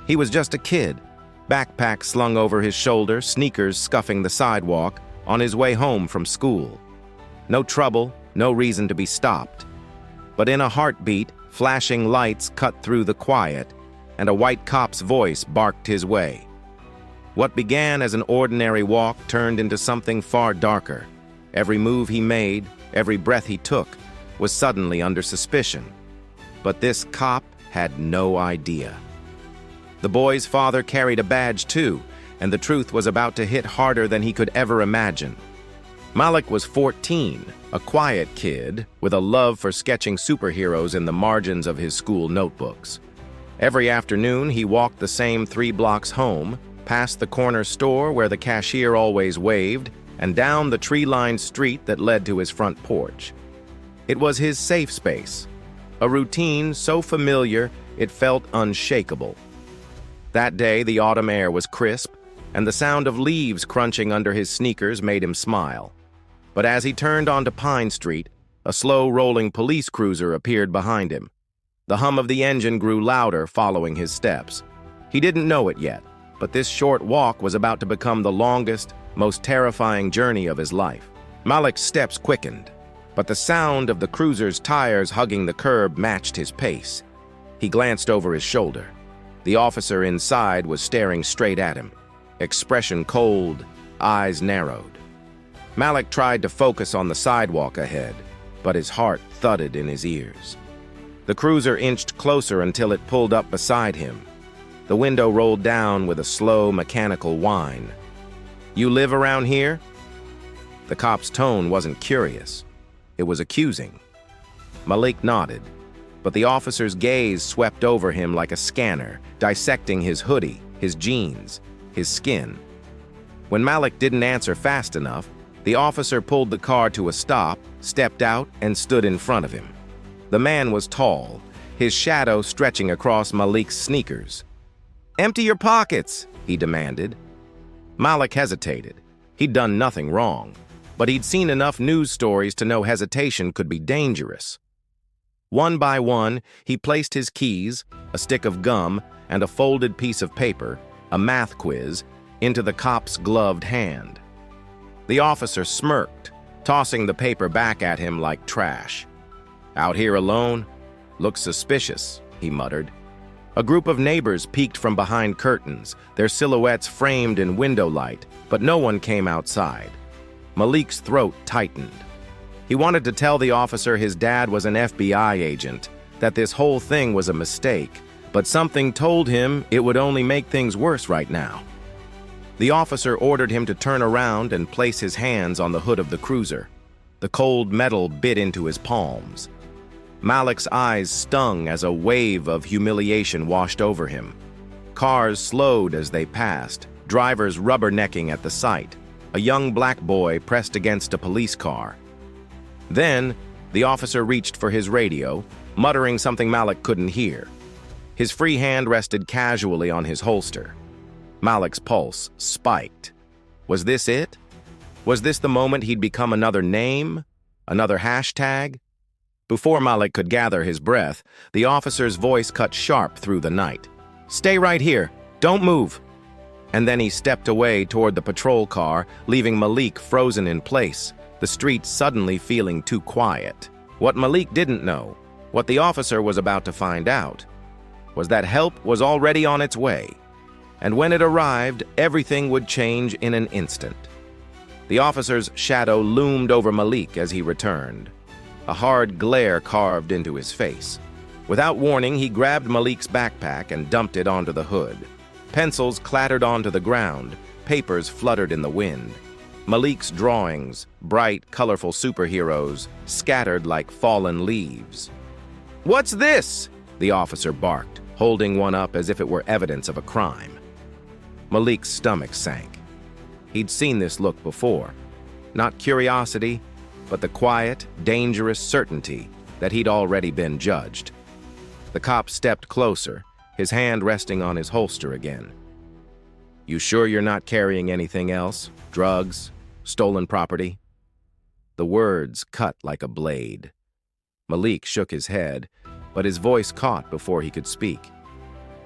He was just a kid, backpack slung over his shoulder, sneakers scuffing the sidewalk, on his way home from school. No trouble, no reason to be stopped. But in a heartbeat, flashing lights cut through the quiet, and a white cop's voice barked his way. What began as an ordinary walk turned into something far darker. Every move he made, every breath he took, was suddenly under suspicion. But this cop had no idea. The boy's father carried a badge too, and the truth was about to hit harder than he could ever imagine. Malik was 14, a quiet kid with a love for sketching superheroes in the margins of his school notebooks. Every afternoon, he walked the same 3 blocks home, past the corner store where the cashier always waved, and down the tree-lined street that led to his front porch. It was his safe space, a routine so familiar it felt unshakable. That day, the autumn air was crisp, and the sound of leaves crunching under his sneakers made him smile. But as he turned onto Pine Street, a slow-rolling police cruiser appeared behind him. The hum of the engine grew louder following his steps. He didn't know it yet, but this short walk was about to become the longest, most terrifying journey of his life. Malik's steps quickened, but the sound of the cruiser's tires hugging the curb matched his pace. He glanced over his shoulder. The officer inside was staring straight at him, expression cold, eyes narrowed. Malik tried to focus on the sidewalk ahead, but his heart thudded in his ears. The cruiser inched closer until it pulled up beside him. The window rolled down with a slow, mechanical whine. "You live around here?" The cop's tone wasn't curious. It was accusing. Malik nodded, but the officer's gaze swept over him like a scanner, dissecting his hoodie, his jeans, his skin. When Malik didn't answer fast enough, the officer pulled the car to a stop, stepped out, and stood in front of him. The man was tall, his shadow stretching across Malik's sneakers. "Empty your pockets," he demanded. Malik hesitated. He'd done nothing wrong, but he'd seen enough news stories to know hesitation could be dangerous. One by one, he placed his keys, a stick of gum, and a folded piece of paper, a math quiz, into the cop's gloved hand. The officer smirked, tossing the paper back at him like trash. "Out here alone? Looks suspicious," he muttered. A group of neighbors peeked from behind curtains, their silhouettes framed in window light, but no one came outside. Malik's throat tightened. He wanted to tell the officer his dad was an FBI agent, that this whole thing was a mistake, but something told him it would only make things worse right now. The officer ordered him to turn around and place his hands on the hood of the cruiser. The cold metal bit into his palms. Malik's eyes stung as a wave of humiliation washed over him. Cars slowed as they passed, drivers rubbernecking at the sight. A young black boy pressed against a police car. Then, the officer reached for his radio, muttering something Malik couldn't hear. His free hand rested casually on his holster. Malik's pulse spiked. Was this it? Was this the moment he'd become another name? Another hashtag? Before Malik could gather his breath, the officer's voice cut sharp through the night. "Stay right here. Don't move." And then he stepped away toward the patrol car, leaving Malik frozen in place, the street suddenly feeling too quiet. What Malik didn't know, what the officer was about to find out, was that help was already on its way. And when it arrived, everything would change in an instant. The officer's shadow loomed over Malik as he returned. A hard glare carved into his face. Without warning, he grabbed Malik's backpack and dumped it onto the hood. Pencils clattered onto the ground, papers fluttered in the wind. Malik's drawings, bright, colorful superheroes, scattered like fallen leaves. "What's this?" the officer barked, holding one up as if it were evidence of a crime. Malik's stomach sank. He'd seen this look before. Not curiosity, but the quiet, dangerous certainty that he'd already been judged. The cop stepped closer, his hand resting on his holster again. "You sure you're not carrying anything else? Drugs? Stolen property?" The words cut like a blade. Malik shook his head, but his voice caught before he could speak.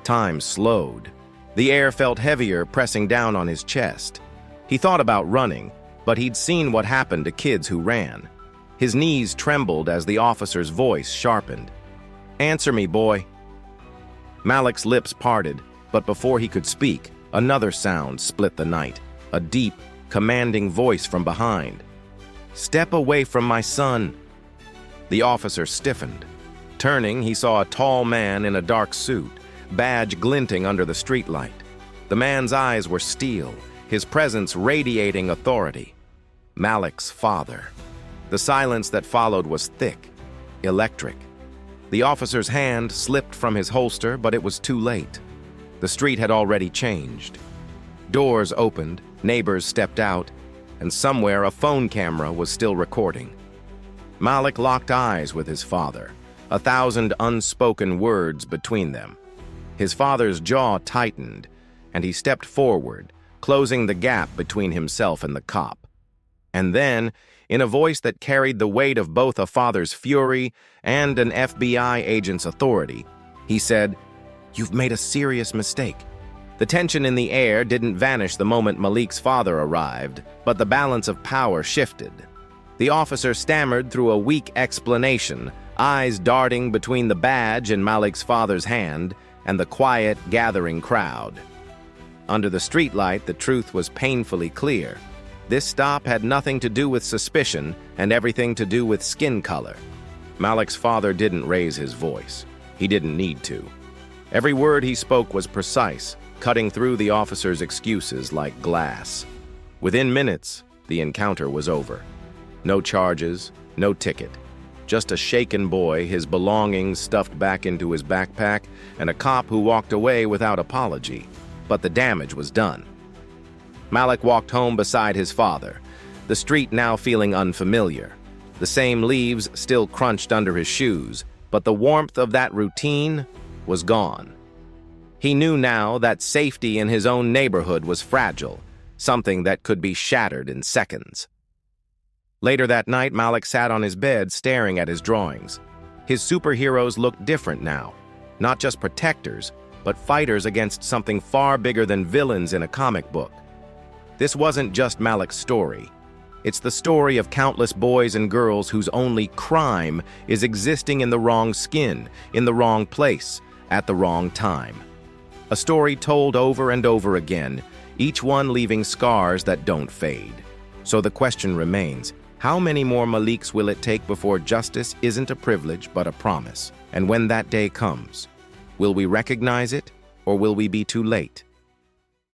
Time slowed. The air felt heavier, pressing down on his chest. He thought about running, but he'd seen what happened to kids who ran. His knees trembled as the officer's voice sharpened. "Answer me, boy." Malik's lips parted, but before he could speak, another sound split the night, a deep, commanding voice from behind. "Step away from my son." The officer stiffened. Turning, he saw a tall man in a dark suit, badge glinting under the streetlight. The man's eyes were steel, his presence radiating authority. Malik's father. The silence that followed was thick, electric. The officer's hand slipped from his holster, but it was too late. The street had already changed. Doors opened, neighbors stepped out, and somewhere a phone camera was still recording. Malik locked eyes with his father, 1,000 unspoken words between them. His father's jaw tightened, and he stepped forward, closing the gap between himself and the cop. And then, in a voice that carried the weight of both a father's fury and an FBI agent's authority, he said, "You've made a serious mistake." The tension in the air didn't vanish the moment Malik's father arrived, but the balance of power shifted. The officer stammered through a weak explanation, eyes darting between the badge in Malik's father's hand and the quiet, gathering crowd. Under the streetlight, the truth was painfully clear. This stop had nothing to do with suspicion and everything to do with skin color. Malik's father didn't raise his voice. He didn't need to. Every word he spoke was precise, cutting through the officer's excuses like glass. Within minutes, the encounter was over. No charges, no ticket. Just a shaken boy, his belongings stuffed back into his backpack, and a cop who walked away without apology. But the damage was done. Malik walked home beside his father, the street now feeling unfamiliar. The same leaves still crunched under his shoes, but the warmth of that routine was gone. He knew now that safety in his own neighborhood was fragile, something that could be shattered in seconds. Later that night, Malik sat on his bed staring at his drawings. His superheroes looked different now, not just protectors, but fighters against something far bigger than villains in a comic book. This wasn't just Malik's story. It's the story of countless boys and girls whose only crime is existing in the wrong skin, in the wrong place, at the wrong time. A story told over and over again, each one leaving scars that don't fade. So the question remains, how many more Maliks will it take before justice isn't a privilege but a promise? And when that day comes, will we recognize it, or will we be too late?